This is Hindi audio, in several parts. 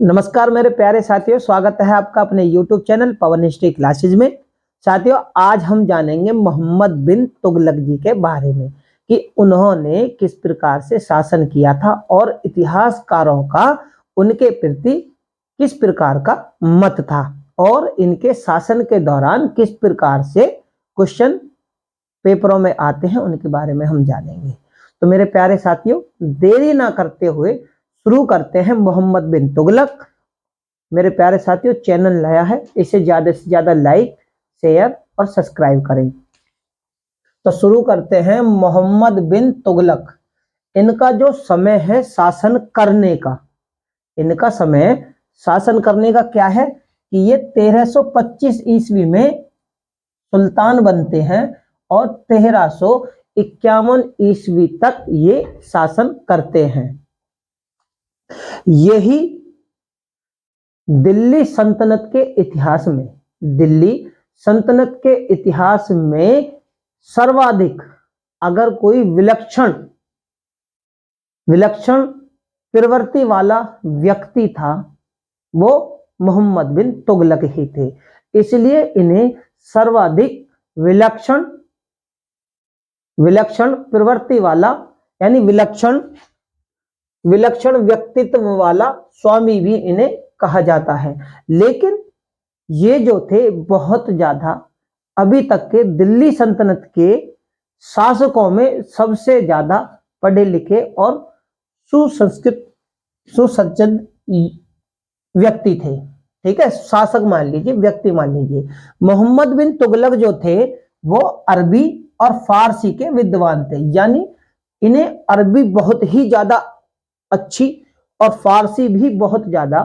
नमस्कार मेरे प्यारे साथियों, स्वागत है आपका अपने YouTube चैनल पवन हिस्ट्री क्लासेज में। साथियों, आज हम जानेंगे मोहम्मद बिन तुगलक जी के बारे में कि उन्होंने किस प्रकार से शासन किया था और इतिहासकारों का उनके प्रति किस प्रकार का मत था और इनके शासन के दौरान किस प्रकार से क्वेश्चन पेपरों में आते हैं, उनके बारे में हम जानेंगे। तो मेरे प्यारे साथियों, देरी ना करते हुए शुरू करते हैं। मोहम्मद बिन तुगलक, मेरे प्यारे साथियों, चैनल नया है, इसे ज्यादा से ज्यादा लाइक, शेयर और सब्सक्राइब करें। तो शुरू करते हैं। मोहम्मद बिन तुगलक, इनका जो समय है शासन करने का, इनका समय शासन करने का क्या है कि ये 1325 ईस्वी में सुल्तान बनते हैं और 1351 ईस्वी तक ये शासन करते हैं। यही दिल्ली सल्तनत के इतिहास में, दिल्ली सल्तनत के इतिहास में सर्वाधिक अगर कोई विलक्षण प्रवृत्ति वाला व्यक्ति था, वो मोहम्मद बिन तुगलक ही थे। इसलिए इन्हें सर्वाधिक विलक्षण प्रवृत्ति वाला यानी विलक्षण व्यक्तित्व वाला स्वामी भी इन्हें कहा जाता है। लेकिन ये जो थे बहुत ज्यादा, अभी तक के दिल्ली सल्तनत के शासकों में सबसे ज्यादा पढ़े लिखे और सुसज्जित व्यक्ति थे। ठीक है, शासक मान लीजिए, व्यक्ति मान लीजिए। मोहम्मद बिन तुगलक जो थे वो अरबी और फारसी के विद्वान थे, यानी इन्हें अरबी बहुत ही ज्यादा अच्छी और फारसी भी बहुत ज्यादा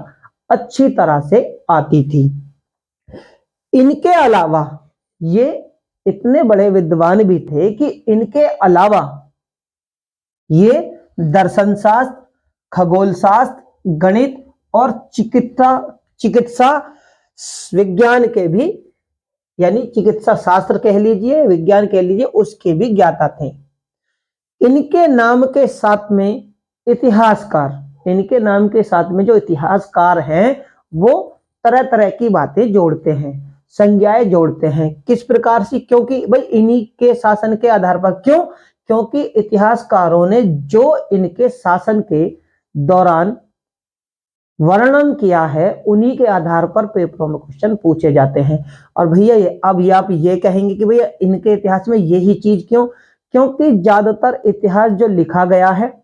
अच्छी तरह से आती थी। इनके अलावा ये इतने बड़े विद्वान भी थे कि इनके अलावा ये दर्शन शास्त्र, खगोल शास्त्र, गणित और चिकित्सा विज्ञान के भी, यानी चिकित्सा शास्त्र कह लीजिए, विज्ञान कह लीजिए, उसके भी ज्ञाता थे। इनके नाम के साथ में इनके नाम के साथ में जो इतिहासकार हैं वो तरह तरह की बातें जोड़ते हैं, संज्ञाएं जोड़ते हैं। किस प्रकार से? क्योंकि भाई इन्हीं के शासन के आधार पर। क्यों? क्योंकि इतिहासकारों ने जो इनके शासन के दौरान वर्णन किया है, उन्हीं के आधार पर पेपरों में क्वेश्चन पूछे जाते हैं। और भैया अब आप ये कहेंगे कि भैया इनके इतिहास में यही चीज क्यों? क्योंकि ज्यादातर इतिहास जो लिखा गया है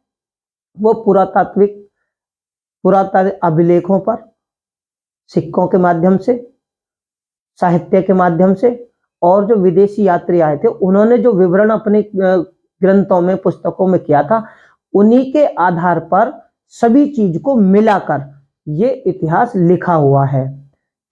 वो पुरातात्विक अभिलेखों पर, सिक्कों के माध्यम से, साहित्य के माध्यम से, और जो विदेशी यात्री आए थे उन्होंने जो विवरण अपने ग्रंथों में, पुस्तकों में किया था, उन्हीं के आधार पर सभी चीज को मिलाकर ये इतिहास लिखा हुआ है।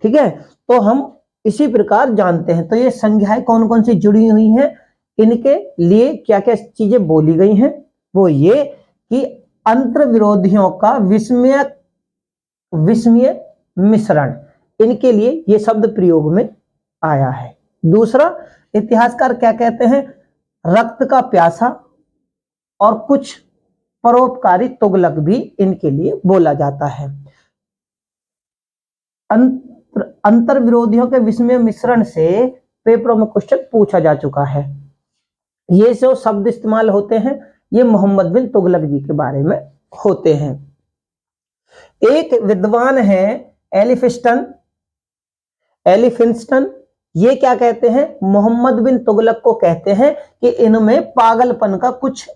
ठीक है, तो हम इसी प्रकार जानते हैं। तो ये संज्ञाएं कौन कौन सी जुड़ी हुई हैं, इनके लिए क्या क्या चीजें बोली गई हैं, वो ये कि अंतर विरोधियों का विस्मय मिश्रण, इनके लिए ये शब्द प्रयोग में आया है। दूसरा, इतिहासकार क्या कहते हैं? रक्त का प्यासा और कुछ परोपकारी तुगलक भी इनके लिए बोला जाता है। अंतर विरोधियों के विस्मय मिश्रण से पेपरों में क्वेश्चन पूछा जा चुका है। ये जो शब्द इस्तेमाल होते हैं ये मोहम्मद बिन तुगलक जी के बारे में होते हैं। एक विद्वान है एलिफिंस्टन, ये क्या कहते हैं? मोहम्मद बिन तुगलक को कहते हैं कि इनमें पागलपन का कुछ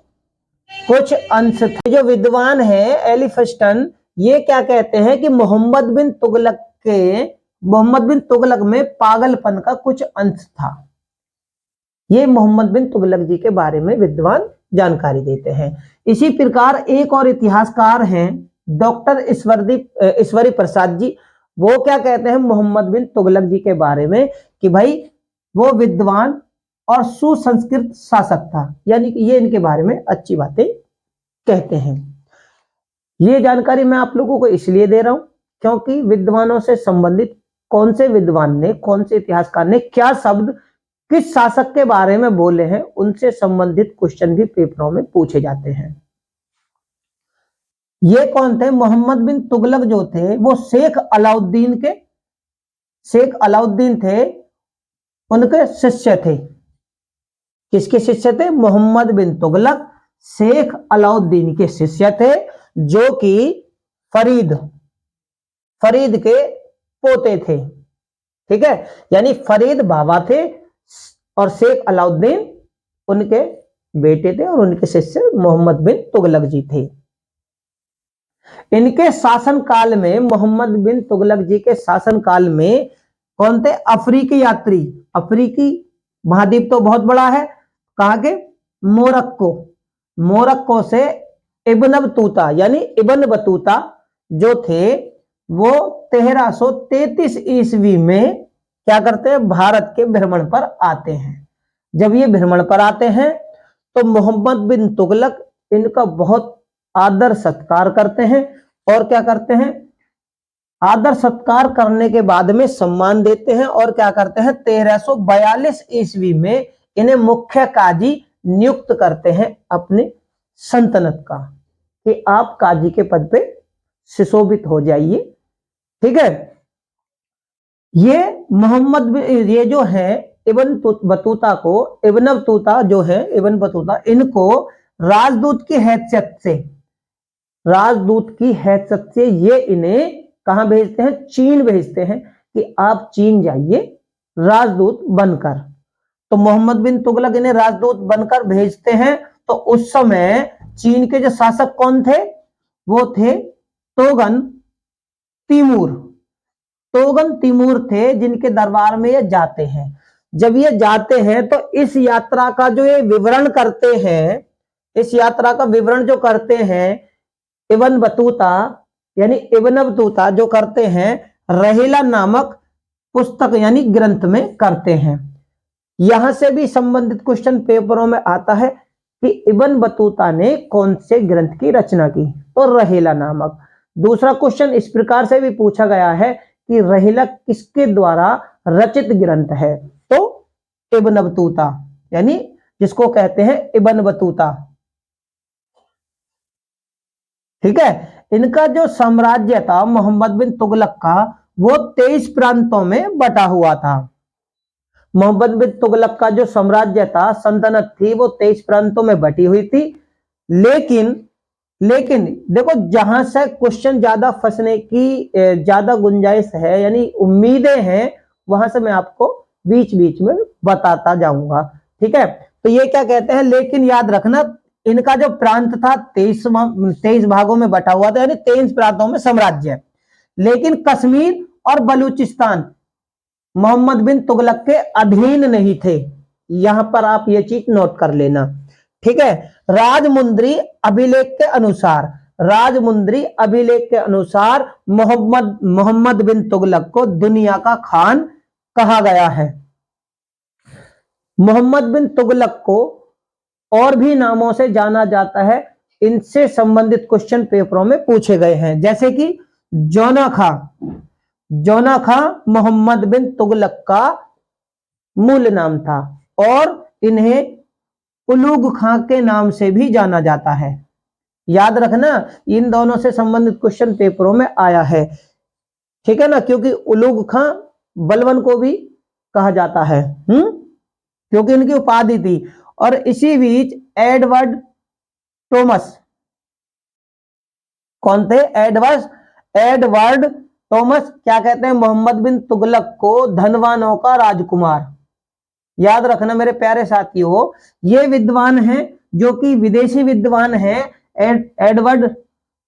अंश थे। जो विद्वान है एलिफिंस्टन, ये क्या कहते हैं कि मोहम्मद बिन तुगलक में पागलपन का कुछ अंश था। ये मोहम्मद बिन तुगलक जी के बारे में विद्वान जानकारी देते हैं। इसी प्रकार एक और इतिहासकार हैं डॉक्टर ईश्वरी प्रसाद जी, वो क्या कहते हैं मोहम्मद बिन तुगलक जी के बारे में कि भाई वो विद्वान और सुसंस्कृत शासक था, यानी कि ये इनके बारे में अच्छी बातें कहते हैं। ये जानकारी मैं आप लोगों को इसलिए दे रहा हूं क्योंकि विद्वानों से संबंधित कौन से विद्वान ने, कौन से इतिहासकार ने क्या शब्द किस शासक के बारे में बोले हैं, उनसे संबंधित क्वेश्चन भी पेपरों में पूछे जाते हैं। ये कौन थे? मोहम्मद बिन तुगलक जो थे वो शेख अलाउद्दीन थे, उनके शिष्य थे। किसके शिष्य थे? मोहम्मद बिन तुगलक शेख अलाउद्दीन के शिष्य थे, जो कि फरीद के पोते थे। ठीक है, यानी फरीद बाबा थे और शेख अलाउद्दीन उनके बेटे थे और उनके शिष्य मोहम्मद बिन तुगलक जी थे। इनके शासन काल में, मोहम्मद बिन तुगलक जी के शासन काल में कौन थे? अफ्रीकी यात्री। अफ्रीकी महाद्वीप तो बहुत बड़ा है, कहां के? मोरक्को से इब्न बतूता यानी इब्न बतूता जो थे वो 1333 ईस्वी में क्या करते हैं? भारत के भ्रमण पर आते हैं। जब ये भ्रमण पर आते हैं तो मोहम्मद बिन तुगलक इनका बहुत आदर सत्कार करते हैं और क्या करते हैं? आदर सत्कार करने के बाद में सम्मान देते हैं और क्या करते हैं? 1342 ईस्वी में इन्हें मुख्य काजी नियुक्त करते हैं अपने सल्तनत का, कि आप काजी के पद पे सुशोभित हो जाइए। ठीक है, ये जो है इब्न बतूता जो है, इब्न बतूता, इनको राजदूत की हैसियत से ये इन्हें कहां भेजते हैं? चीन भेजते हैं, कि आप चीन जाइए राजदूत बनकर। तो मोहम्मद बिन तुगलक इन्हें राजदूत बनकर भेजते हैं। तो उस समय चीन के जो शासक कौन थे? वो थे तोगन तिमूर थे, जिनके दरबार में ये जाते हैं। जब ये जाते हैं तो इस यात्रा का जो ये विवरण करते हैं, इस यात्रा का विवरण जो करते हैं इब्न बतूता जो करते हैं रहीला नामक पुस्तक यानी ग्रंथ में करते हैं। यहां से भी संबंधित क्वेश्चन पेपरों में आता है कि इब्न बतूता ने कौन से ग्रंथ की रचना की? तो रहीला नामक। दूसरा क्वेश्चन इस प्रकार से भी पूछा गया है कि रहीला किसके द्वारा रचित ग्रंथ है? तो इब्न बतूता, यानी जिसको कहते हैं इब्न बतूता। ठीक है, इनका जो साम्राज्य था मोहम्मद बिन तुगलक का, वो 23 प्रांतों में बटा हुआ था। मोहम्मद बिन तुगलक का जो साम्राज्य था, सल्तनत थी, वो 23 प्रांतों में बटी हुई थी। लेकिन देखो, जहां से क्वेश्चन ज्यादा फंसने की ज्यादा गुंजाइश है, यानी उम्मीदें हैं, वहां से मैं आपको बीच बीच में बताता जाऊंगा। ठीक है, तो ये क्या कहते हैं? लेकिन याद रखना, इनका जो प्रांत था 23 भागों में बटा हुआ था, यानी 23 प्रांतों में साम्राज्य। लेकिन कश्मीर और बलूचिस्तान मोहम्मद बिन तुगलक के अधीन नहीं थे। यहां पर आप ये चीज नोट कर लेना। ठीक है, राजमुंद्री अभिलेख के अनुसार मोहम्मद बिन तुगलक को दुनिया का खान कहा गया है। मोहम्मद बिन तुगलक को और भी नामों से जाना जाता है, इनसे संबंधित क्वेश्चन पेपरों में पूछे गए हैं, जैसे कि जोना खां मोहम्मद बिन तुगलक का मूल नाम था और इन्हें उलूग खां के नाम से भी जाना जाता है। याद रखना, इन दोनों से संबंधित क्वेश्चन पेपरों में आया है। ठीक है ना, क्योंकि उलूग खां बलवन को भी कहा जाता है, क्योंकि इनकी उपाधि थी। और इसी बीच एडवर्ड टॉमस, कौन थे? एडवर्ड टॉमस क्या कहते हैं? मोहम्मद बिन तुगलक को धनवानों का राजकुमार। याद रखना मेरे प्यारे साथियों, ये विद्वान हैं जो कि विदेशी विद्वान हैं, एडवर्ड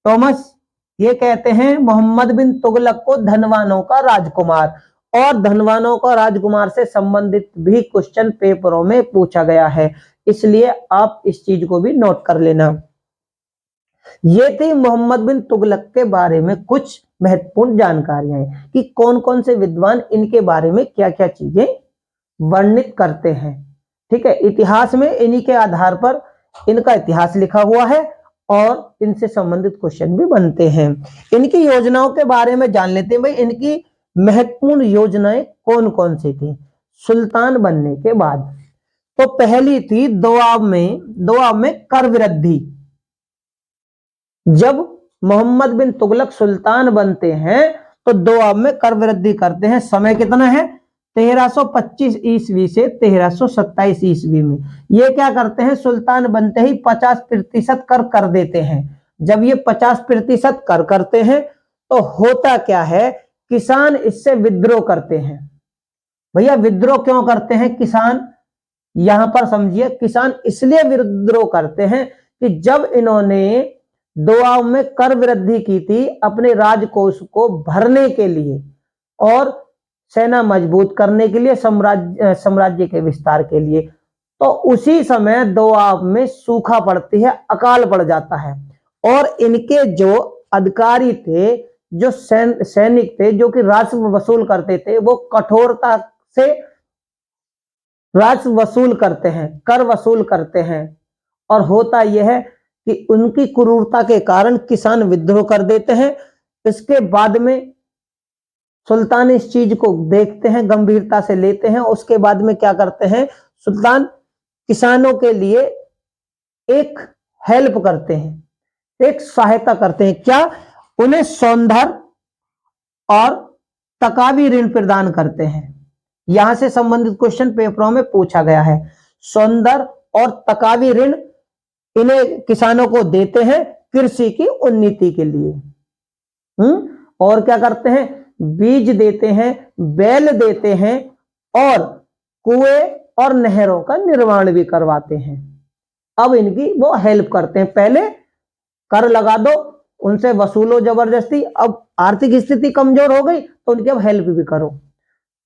टॉमस, ये कहते हैं मोहम्मद बिन तुगलक को धनवानों का राजकुमार। और धनवानों का राजकुमार से संबंधित भी क्वेश्चन पेपरों में पूछा गया है, इसलिए आप इस चीज को भी नोट कर लेना। ये थी मोहम्मद बिन तुगलक के बारे में कुछ महत्वपूर्ण जानकारियां कि कौन कौन से विद्वान इनके बारे में क्या क्या चीजें वर्णित करते हैं। ठीक है, इतिहास में इन्हीं के आधार पर इनका इतिहास लिखा हुआ है और इनसे संबंधित क्वेश्चन भी बनते हैं। इनकी योजनाओं के बारे में जान लेते हैं। भाई, इनकी महत्वपूर्ण योजनाएं कौन कौन सी थी सुल्तान बनने के बाद? तो पहली थी दोआब में कर वृद्धि। जब मोहम्मद बिन तुगलक सुल्तान बनते हैं तो दो आब में कर वृद्धि करते हैं। समय कितना है? 1325 ईस्वी से 1327 ईस्वी में। ये क्या करते हैं? सुल्तान बनते ही 50% कर देते हैं। जब ये 50% कर करते हैं तो होता क्या है, किसान इससे विद्रोह करते हैं। भैया विद्रोह क्यों करते हैं किसान? यहां पर समझिए, किसान इसलिए विद्रोह करते हैं कि जब इन्होंने दोआब में कर वृद्धि की थी अपने राजकोष को भरने के लिए और सेना मजबूत करने के लिए, साम्राज्य के विस्तार के लिए, तो उसी समय दोआब में सूखा पड़ती है, अकाल पड़ जाता है और इनके जो अधिकारी थे, जो सैनिक थे, जो कि राजस्व वसूल करते थे, वो कठोरता से राजस्व वसूल करते हैं, कर वसूल करते हैं और होता यह है कि उनकी क्रूरता के कारण किसान विद्रोह कर देते हैं। इसके बाद में सुल्तान इस चीज को देखते हैं, गंभीरता से लेते हैं। उसके बाद में क्या करते हैं, सुल्तान किसानों के लिए एक हेल्प करते हैं, एक सहायता करते हैं। क्या? उन्हें सौंदर्य और तकावी ऋण प्रदान करते हैं। यहां से संबंधित क्वेश्चन पेपरों में पूछा गया है। सौंदर्य और तकावी ऋण इन्हें किसानों को देते हैं कृषि की उन्नति के लिए। और क्या करते हैं? बीज देते हैं, बैल देते हैं और कुएं और नहरों का निर्माण भी करवाते हैं। अब इनकी वो हेल्प करते हैं। पहले कर लगा दो, उनसे वसूलो जबरदस्ती, अब आर्थिक स्थिति कमजोर हो गई तो उनकी अब हेल्प भी करो।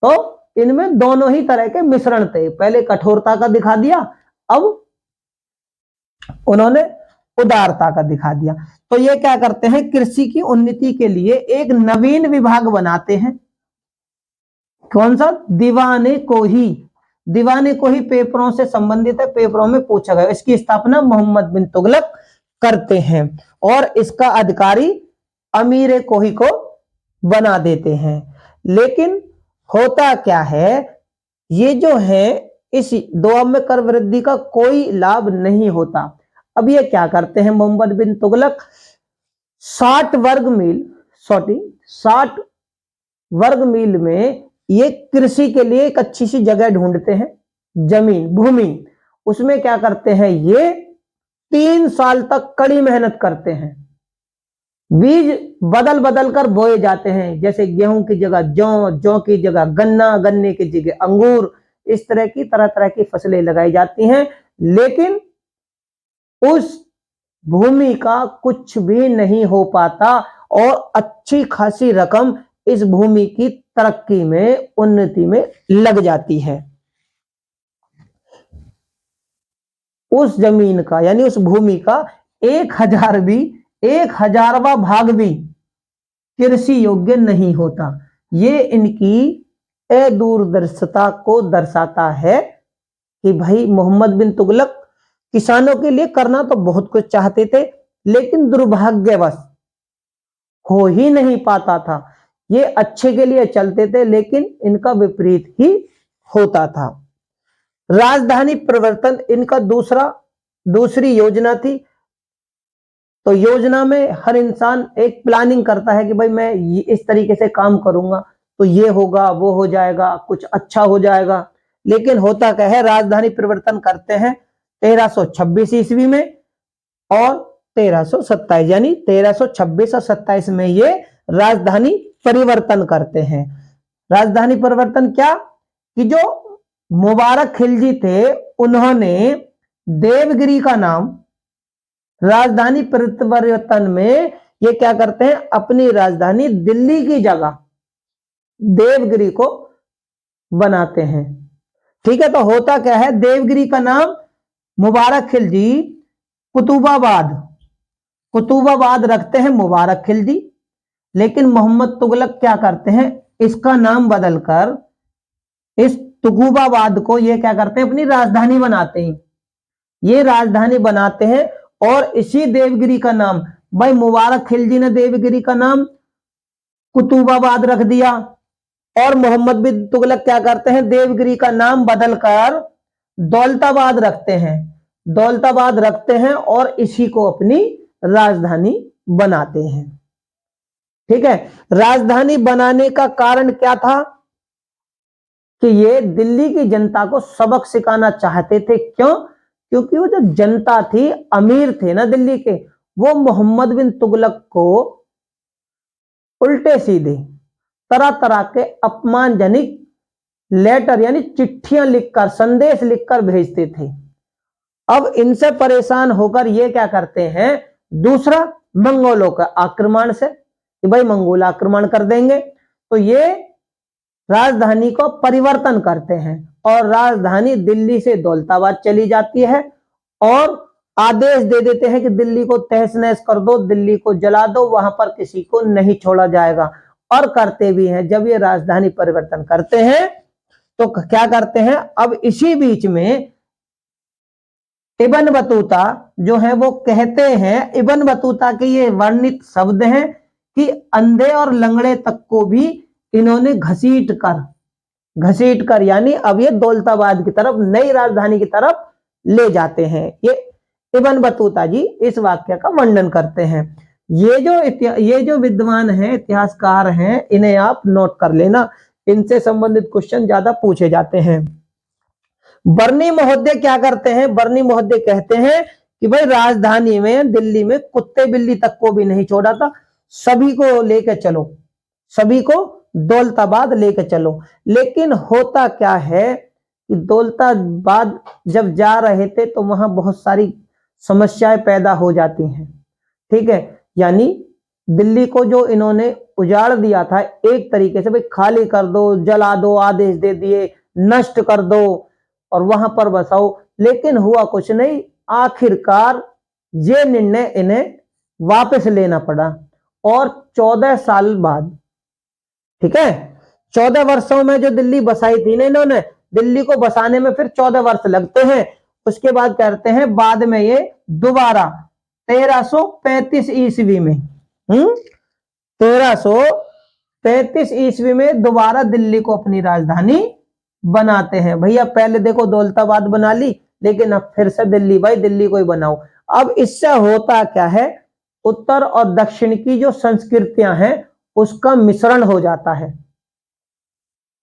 तो इनमें दोनों ही तरह के मिश्रण थे। पहले कठोरता का दिखा दिया, अब उन्होंने उदारता का दिखा दिया। तो ये क्या करते हैं, कृषि की उन्नति के लिए एक नवीन विभाग बनाते हैं। कौन सा? दीवाने को ही। दीवाने को ही पेपरों से संबंधित है, पेपरों में पूछा गया। इसकी स्थापना मोहम्मद बिन तुगलक करते हैं और इसका अधिकारी अमीर कोही को बना देते हैं। लेकिन होता क्या है, ये जो है इस दोआब में कर वृद्धि का कोई लाभ नहीं होता। अब ये क्या करते हैं मोहम्मद बिन तुगलक, 60 वर्ग मील में ये कृषि के लिए एक अच्छी सी जगह ढूंढते हैं, जमीन, भूमि। उसमें क्या करते हैं, ये 3 साल तक कड़ी मेहनत करते हैं। बीज बदल बदल कर बोए जाते हैं, जैसे गेहूं की जगह जौ, जौ की जगह गन्ना, गन्ने की जगह अंगूर, इस तरह तरह की फसलें लगाई जाती हैं। लेकिन उस भूमि का कुछ भी नहीं हो पाता और अच्छी खासी रकम इस भूमि की तरक्की में, उन्नति में लग जाती है। उस जमीन का यानी उस भूमि का 1,000वां भाग भी कृषि योग्य नहीं होता। ये इनकी अदूरदर्शिता को दर्शाता है कि भाई मोहम्मद बिन तुगलक किसानों के लिए करना तो बहुत कुछ चाहते थे, लेकिन दुर्भाग्यवश हो ही नहीं पाता था। ये अच्छे के लिए चलते थे, लेकिन इनका विपरीत ही होता था। राजधानी परिवर्तन इनका दूसरी योजना थी। तो योजना में हर इंसान एक प्लानिंग करता है कि भाई मैं इस तरीके से काम करूंगा तो ये होगा, वो हो जाएगा, कुछ अच्छा हो जाएगा। लेकिन होता क्या है, राजधानी परिवर्तन करते हैं 1326 ईस्वी में और 1327, यानी 1326 और 27 में ये राजधानी परिवर्तन करते हैं। राजधानी परिवर्तन क्या कि जो मुबारक खिलजी थे, उन्होंने देवगिरी का नाम राजधानी परिवर्तन में ये क्या करते हैं, अपनी राजधानी दिल्ली की जगह देवगिरी को बनाते हैं। ठीक है, तो होता क्या है, देवगिरी का नाम मुबारक खिलजी कुतुबाबाद रखते हैं मुबारक खिलजी। लेकिन मोहम्मद तुगलक क्या करते हैं, इसका नाम बदलकर इस तुगुबाबाद को ये क्या करते हैं, अपनी राजधानी बनाते हैं। ये राजधानी बनाते हैं और इसी देवगिरी का नाम, भाई मुबारक खिलजी ने देवगिरी का नाम कुतुबाबाद रख दिया और मोहम्मद बिन तुगलक क्या करते हैं, देवगिरी का नाम बदलकर दौलताबाद रखते हैं और इसी को अपनी राजधानी बनाते हैं। ठीक है, राजधानी बनाने का कारण क्या था कि ये दिल्ली की जनता को सबक सिखाना चाहते थे। क्यों? क्योंकि वो जो जनता थी, अमीर थे ना दिल्ली के, वो मोहम्मद बिन तुगलक को उल्टे सीधे तरह तरह के अपमानजनक लेटर यानी चिट्ठियां लिखकर, संदेश लिखकर भेजते थे। अब इनसे परेशान होकर ये क्या करते हैं, दूसरा मंगोलों का आक्रमण से, कि भाई मंगोल आक्रमण कर देंगे, तो ये राजधानी को परिवर्तन करते हैं और राजधानी दिल्ली से दौलताबाद चली जाती है और आदेश दे देते हैं कि दिल्ली को तहस नहस कर दो, दिल्ली को जला दो, वहां पर किसी को नहीं छोड़ा जाएगा। और करते भी हैं। जब ये राजधानी परिवर्तन करते हैं तो क्या करते हैं, अब इसी बीच में इब्न बतूता जो है वो कहते हैं, इब्न बतूता के ये वर्णित शब्द हैं कि अंधे और लंगड़े तक को भी इन्होंने घसीट कर यानी अब ये दौलताबाद की तरफ, नई राजधानी की तरफ ले जाते हैं। ये इब्न बतूता जी इस वाक्य का वर्णन करते हैं। ये जो विद्वान हैं, इतिहासकार हैं, इन्हें आप नोट कर लेना, इनसे संबंधित क्वेश्चन ज्यादा पूछे जाते हैं। बर्नी महोदय क्या करते हैं, बर्नी महोदय कहते हैं कि भाई राजधानी में, दिल्ली में कुत्ते बिल्ली तक को भी नहीं छोड़ा था, सभी को लेके चलो, सभी को दौलताबाद लेके चलो। लेकिन होता क्या है कि दौलताबाद जब जा रहे थे तो वहां बहुत सारी समस्याएं पैदा हो जाती हैं। ठीक है, यानी दिल्ली को जो इन्होंने उजाड़ दिया था एक तरीके से, भाई खाली कर दो, जला दो, आदेश दे दिए, नष्ट कर दो और वहां पर बसाओ, लेकिन हुआ कुछ नहीं। आखिरकार ये निर्णय इन्हें वापस लेना पड़ा और 14 साल बाद, ठीक है, 14 वर्षों में जो दिल्ली बसाई थी ना इन्होंने, दिल्ली को बसाने में फिर 14 वर्ष लगते हैं। उसके बाद करते हैं, बाद में ये दोबारा 1335 ईस्वी में 1335 ईस्वी में दोबारा दिल्ली को अपनी राजधानी बनाते हैं। भैया पहले देखो दौलताबाद बना ली, लेकिन अब फिर से दिल्ली, भाई दिल्ली को ही बनाओ। अब इससे होता क्या है, उत्तर और दक्षिण की जो संस्कृतियां हैं उसका मिश्रण हो जाता है।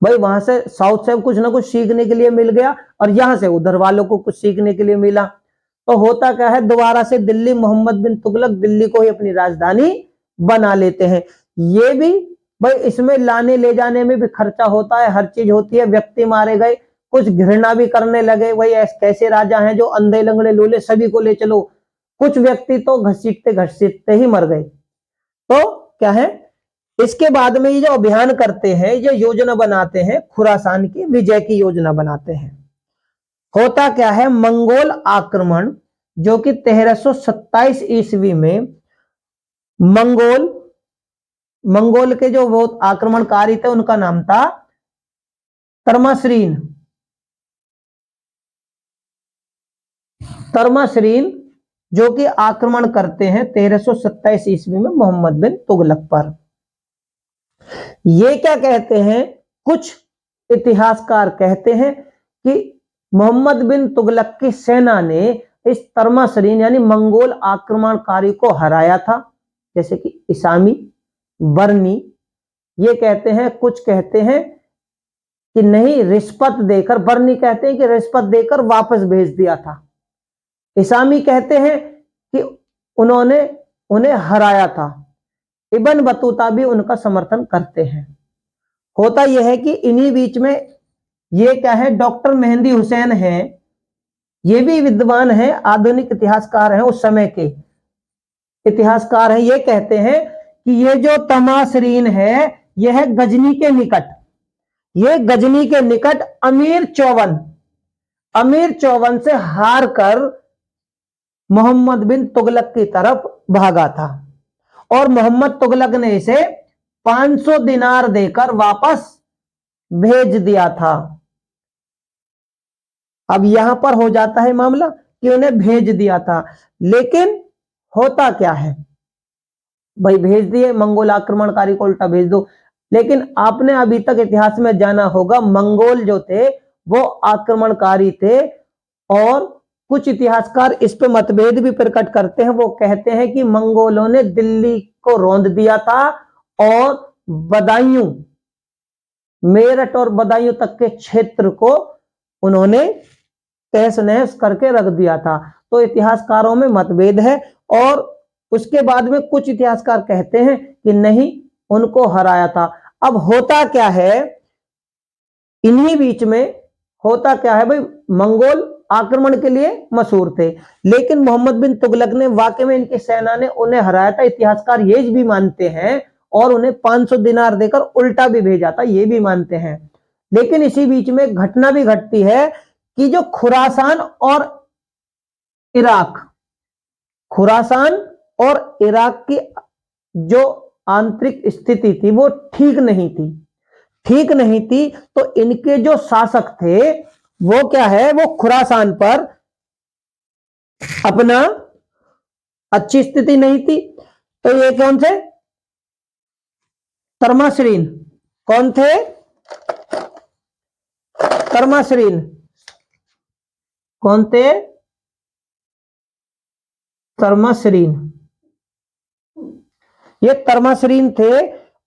भाई वहां से साउथ से कुछ ना कुछ सीखने के लिए मिल गया और यहां से उधर वालों को कुछ सीखने के लिए मिला। तो होता क्या है, दोबारा से दिल्ली, मोहम्मद बिन तुगलक दिल्ली को ही अपनी राजधानी बना लेते हैं। ये भी भाई इसमें लाने ले जाने में भी खर्चा होता है, हर चीज होती है, व्यक्ति मारे गए, कुछ घृणा भी करने लगे, भाई कैसे राजा हैं जो अंधे लंगड़े लूले सभी को ले चलो। कुछ व्यक्ति तो घसीटते घसीटते ही मर गए। तो क्या है, इसके बाद में ये जो अभियान करते हैं, ये योजना बनाते हैं, खुरासान की विजय की योजना बनाते हैं। होता क्या है, मंगोल आक्रमण जो कि 1327 ईस्वी में मंगोल के जो वो आक्रमणकारी थे उनका नाम था तरमाश्रीन, जो कि आक्रमण करते हैं 1327 ईस्वी में मोहम्मद बिन तुगलक पर। ये क्या कहते हैं, कुछ इतिहासकार कहते हैं कि मोहम्मद बिन तुगलक की सेना ने इस तरमाश्रीन यानी मंगोल आक्रमणकारी को हराया था, जैसे कि इसामी, बर्नी। ये कहते हैं, कुछ कहते हैं कि नहीं, रिश्वत देकर, बर्नी कहते हैं कि रिश्वत देकर वापस भेज दिया था। इसामी कहते हैं कि उन्होंने उन्हें हराया था। इब्न बतूता भी उनका समर्थन करते हैं। होता यह है कि इन्हीं बीच में ये क्या है, डॉक्टर मेहंदी हुसैन हैं, ये भी विद्वान हैं, आधुनिक इतिहासकार हैं, उस समय के इतिहासकार हैं। ये कहते हैं कि ये जो तमाश्रीन है यह है गजनी के निकट, ये गजनी के निकट अमीर चौवन से हार कर मोहम्मद बिन तुगलक की तरफ भागा था और मोहम्मद तुगलक ने इसे 500 दिनार देकर वापस भेज दिया था। अब यहां पर हो जाता है मामला कि उन्हें भेज दिया था, लेकिन होता क्या है, भाई भेज दिए, मंगोल आक्रमणकारी को उल्टा भेज दो। लेकिन आपने अभी तक इतिहास में जाना होगा, मंगोल जो थे वो आक्रमणकारी थे और कुछ इतिहासकार इस पे मतभेद भी प्रकट करते हैं। वो कहते हैं कि मंगोलों ने दिल्ली को रौंद दिया था और बदायूं, मेरठ और बदायूं तक के क्षेत्र को उन्होंने तहस नहस करके रख दिया था। तो इतिहासकारों में मतभेद है। और उसके बाद में कुछ इतिहासकार कहते हैं कि नहीं, उनको हराया था। अब होता क्या है, इन्हीं बीच में होता क्या है भाई, मंगोल आक्रमण के लिए मशहूर थे, लेकिन मोहम्मद बिन तुगलक ने वाकई में इनकी सेना ने उन्हें हराया था। इतिहासकार ये भी मानते हैं और उन्हें 500 दिनार देकर उल्टा भी भेजा था, ये भी मानते हैं। लेकिन इसी बीच में घटना भी घटती है कि जो खुरासान और इराक, खुरासान और इराक की जो आंतरिक स्थिति थी वो ठीक नहीं थी, ठीक नहीं थी। तो इनके जो शासक थे वो क्या है, वो खुरासान पर अपना अच्छी स्थिति नहीं थी। तो ये कौन थे, तर्माश्रीन। कौन थे, तर्माश्रीन। कौन थे, तर्माश्रीन। ये तर्माश्रीन थे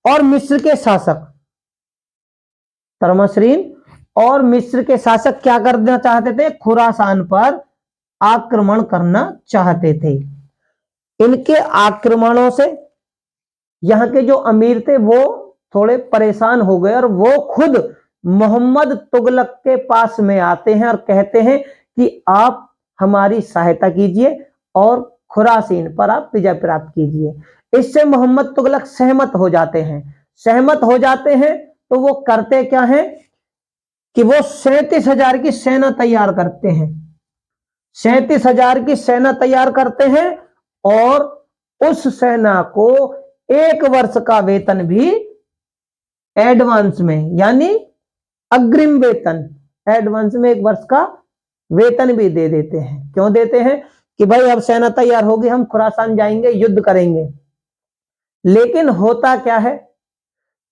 और मिस्र के शासक, तर्माश्रीन और मिस्र के शासक क्या करना चाहते थे, खुरासान पर आक्रमण करना चाहते थे। इनके आक्रमणों से यहां के जो अमीर थे वो थोड़े परेशान हो गए और वो खुद मोहम्मद तुगलक के पास में आते हैं और कहते हैं कि आप हमारी सहायता कीजिए और खुरासीन पर आप विजय प्राप्त कीजिए। इससे मोहम्मद तुगलक सहमत हो जाते हैं। सहमत हो जाते हैं तो वो करते क्या है कि वो 37,000 की सेना तैयार करते हैं, 37,000 की सेना तैयार करते हैं और उस सेना को 1 वर्ष का वेतन भी एडवांस में, यानी अग्रिम वेतन, एडवांस में 1 वर्ष का वेतन भी दे देते हैं। क्यों देते हैं कि भाई अब सेना तैयार होगी, हम खुरासान जाएंगे, युद्ध करेंगे। लेकिन होता क्या है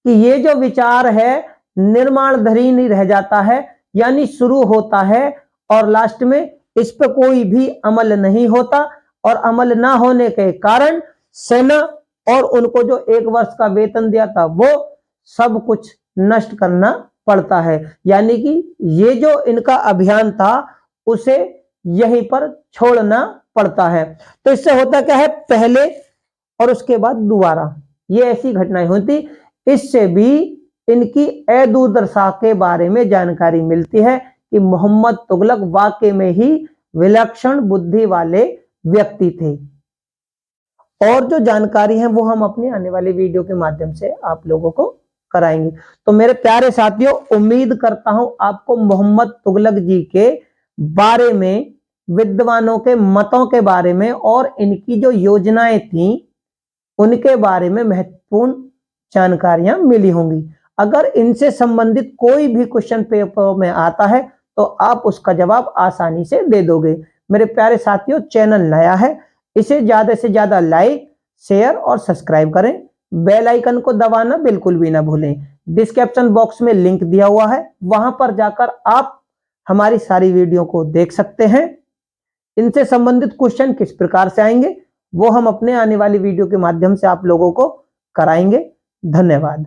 कि ये जो विचार है निर्माणधरी नहीं रह जाता है, यानी शुरू होता है और लास्ट में इस पर कोई भी अमल नहीं होता। और अमल ना होने के कारण सेना और उनको जो 1 वर्ष का वेतन दिया था वो सब कुछ नष्ट करना पड़ता है। यानी कि ये जो इनका अभियान था उसे यहीं पर छोड़ना पड़ता है। तो इससे होता क्या है, पहले और उसके बाद दोबारा ये ऐसी घटनाएं होती, इससे भी इनकी दुर्दशा के बारे में जानकारी मिलती है कि मोहम्मद तुगलक वाकई में ही विलक्षण बुद्धि वाले व्यक्ति थे। और जो जानकारी है वो हम अपने आने वाले वीडियो के माध्यम से आप लोगों को कराएंगे। तो मेरे प्यारे साथियों, उम्मीद करता हूं आपको मोहम्मद तुगलक जी के बारे में, विद्वानों के मतों के बारे में और इनकी जो योजनाएं थी उनके बारे में महत्वपूर्ण जानकारियां मिली होंगी। अगर इनसे संबंधित कोई भी क्वेश्चन पेपर में आता है तो आप उसका जवाब आसानी से दे दोगे। मेरे प्यारे साथियों, चैनल नया है, इसे ज्यादा से ज्यादा लाइक, शेयर और सब्सक्राइब करें। बेल आइकन को दबाना बिल्कुल भी ना भूलें। डिस्क्रिप्शन बॉक्स में लिंक दिया हुआ है, वहां पर जाकर आप हमारी सारी वीडियो को देख सकते हैं। इनसे संबंधित क्वेश्चन किस प्रकार से आएंगे वो हम अपने आने वाली वीडियो के माध्यम से आप लोगों को कराएंगे। धन्यवाद।